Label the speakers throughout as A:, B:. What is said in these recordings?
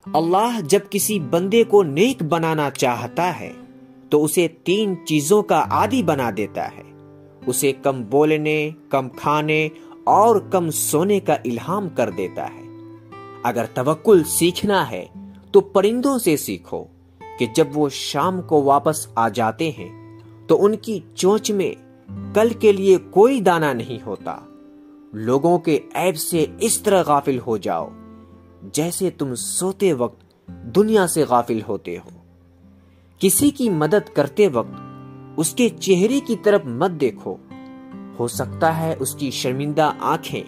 A: اللہ جب کسی بندے کو نیک بنانا چاہتا ہے تو اسے 3 چیزوں کا عادی بنا دیتا ہے۔ اسے کم بولنے، کم کھانے اور کم سونے کا الہام کر دیتا ہے۔ اگر توکل سیکھنا ہے تو پرندوں سے سیکھو کہ جب وہ شام کو واپس آ جاتے ہیں تو ان کی چونچ میں کل کے لیے کوئی دانہ نہیں ہوتا۔ لوگوں کے عیب سے اس طرح غافل ہو جاؤ جیسے تم سوتے وقت دنیا سے غافل ہوتے ہو۔ کسی کی مدد کرتے وقت اس کے چہرے کی طرف مت دیکھو، ہو سکتا ہے اس کی شرمندہ آنکھیں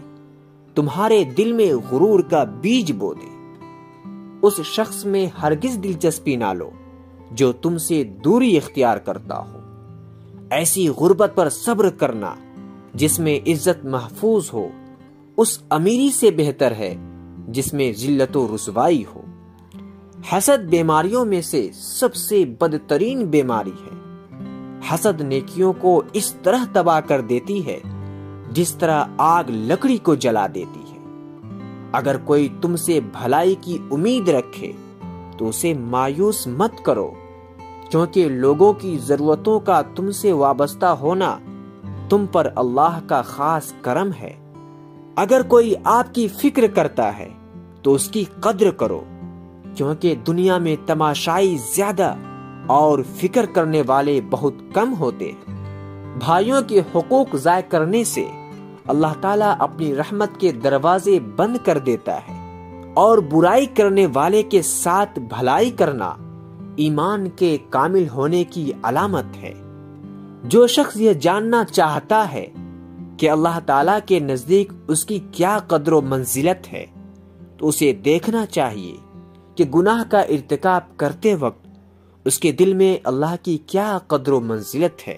A: تمہارے دل میں غرور کا بیج بو دے۔ اس شخص میں ہرگز دلچسپی نہ لو جو تم سے دوری اختیار کرتا ہو۔ ایسی غربت پر صبر کرنا جس میں عزت محفوظ ہو اس امیری سے بہتر ہے جس میں ذلت و رسوائی ہو۔ حسد بیماریوں میں سے سب سے بدترین بیماری ہے۔ حسد نیکیوں کو اس طرح تباہ کر دیتی ہے جس طرح آگ لکڑی کو جلا دیتی ہے۔ اگر کوئی تم سے بھلائی کی امید رکھے تو اسے مایوس مت کرو، کیونکہ لوگوں کی ضرورتوں کا تم سے وابستہ ہونا تم پر اللہ کا خاص کرم ہے۔ اگر کوئی آپ کی فکر کرتا ہے تو اس کی قدر کرو، کیونکہ دنیا میں تماشائی زیادہ اور فکر کرنے والے بہت کم ہوتے ہیں۔ بھائیوں کے حقوق ضائع کرنے سے اللہ تعالیٰ اپنی رحمت کے دروازے بند کر دیتا ہے، اور برائی کرنے والے کے ساتھ بھلائی کرنا ایمان کے کامل ہونے کی علامت ہے۔ جو شخص یہ جاننا چاہتا ہے کہ اللہ تعالیٰ کے نزدیک اس کی کیا قدر و منزلت ہے تو اسے دیکھنا چاہیے کہ گناہ کا ارتکاب کرتے وقت اس کے دل میں اللہ کی کیا قدر و منزلت ہے۔